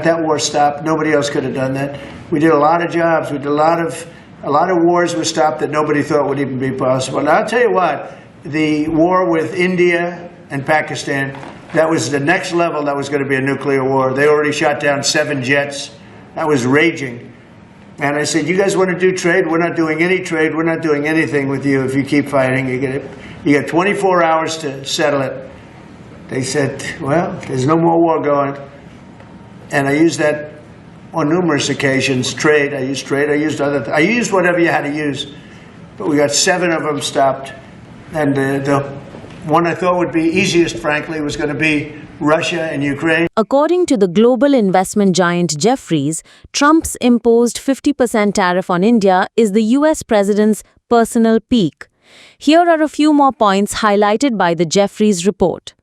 That war stopped. Nobody else could have done that. We did a lot of jobs. We did a lot of wars were stopped that nobody thought would even be possible. And I'll tell you what, the war with India and Pakistan, that was the next level. That was going to be a nuclear war. They already shot down 7 jets. That was raging. And I said, you guys want to do trade? We're not doing any trade. We're not doing anything with you if you keep fighting. You got 24 hours to settle it. They said, well, there's no more war going. And I used that on numerous occasions. Trade, I used I used whatever you had to use. But we got 7 of them stopped. And the one I thought would be easiest, frankly, was going to be Russia and Ukraine. According to the global investment giant Jefferies, Trump's imposed 50% tariff on India is the US president's personal pique. Here are a few more points highlighted by the Jefferies report.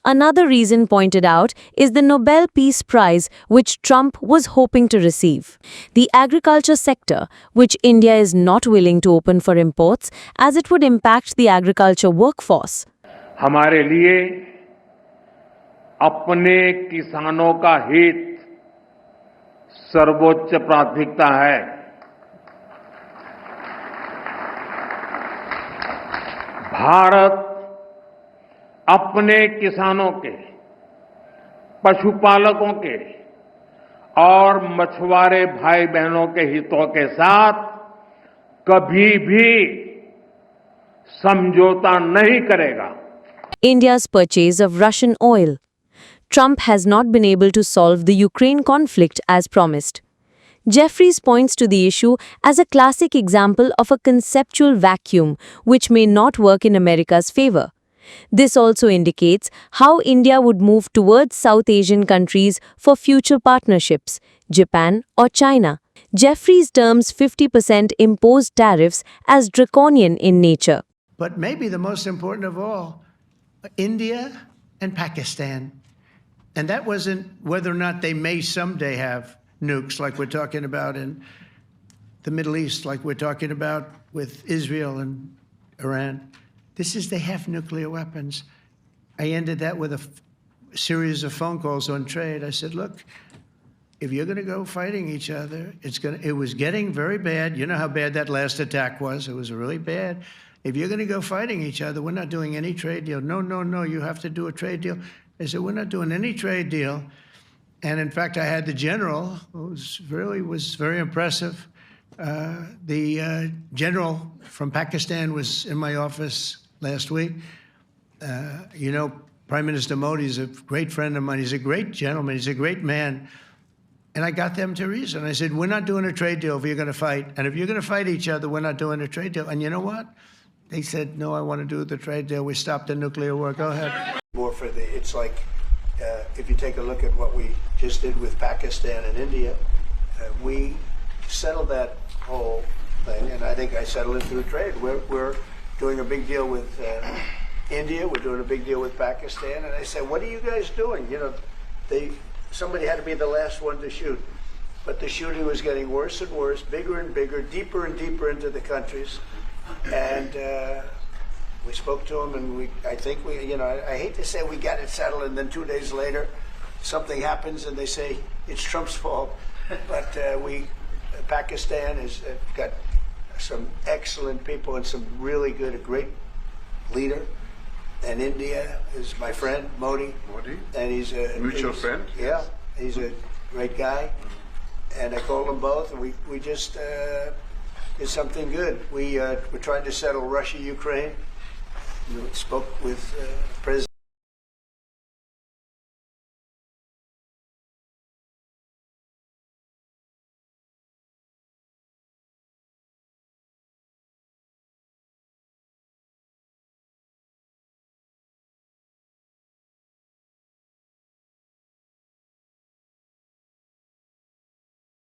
Another reason pointed out is the Nobel Peace Prize which Trump was hoping to receive. The agriculture sector, which India is not willing to open for imports as it would impact the agriculture workforce. हमारे लिए अपने किसानों का हित सर्वोच्च प्राथमिकता है। भारत अपने किसानों के, पशुपालकों के और मछुआरे भाई बहनों के हितों के साथ कभी भी समझौता नहीं करेगा. India's purchase of Russian oil. Trump has not been able to solve the Ukraine conflict as promised. Jefferies points to the issue as a classic example of a conceptual vacuum which may not work in America's favor. This also indicates how India would move towards South Asian countries for future partnerships, Japan or China. Jefferies terms 50% imposed tariffs as draconian in nature. But maybe the most important of all, India and Pakistan. And that wasn't whether or not they may someday have nukes like we're talking about in the Middle East, like we're talking about with Israel and Iran. This is they have nuclear weapons. I ended that with a series of phone calls on trade. I said, look, if you're going to go fighting each other, it was getting very bad. You know how bad that last attack was. It was really bad. If you're going to go fighting each other, we're not doing any trade deal. No, you have to do a trade deal. I said, we're not doing any trade deal. And in fact, I had the general, who was very impressive. The general from Pakistan was in my office last week. You know, Prime Minister Modi is a great friend of mine. He's a great gentleman. He's a great man. And I got them to reason. I said, we're not doing a trade deal if you're going to fight. And if you're going to fight each other, we're not doing a trade deal. And you know what? They said, no, I want to do the trade deal. We stopped the nuclear war. Go ahead. More for it's like, if you take a look at what we just did with Pakistan and India, we settled that whole thing. And I think I settled it through trade. We're doing a big deal with India. We're doing a big deal with Pakistan. And I said, what are you guys doing? You know, somebody had to be the last one to shoot. But the shooting was getting worse and worse, bigger and bigger, deeper and deeper into the countries. And we spoke to them, and I hate to say we got it settled, and then 2 days later, something happens, and they say it's Trump's fault. But Pakistan has got some excellent people and some really good, a great leader. And India is my friend, Modi. And he's a mutual friend. Yeah, he's a great guy. And I called them both, and we just did something good. We're trying to settle Russia, Ukraine. We spoke with President.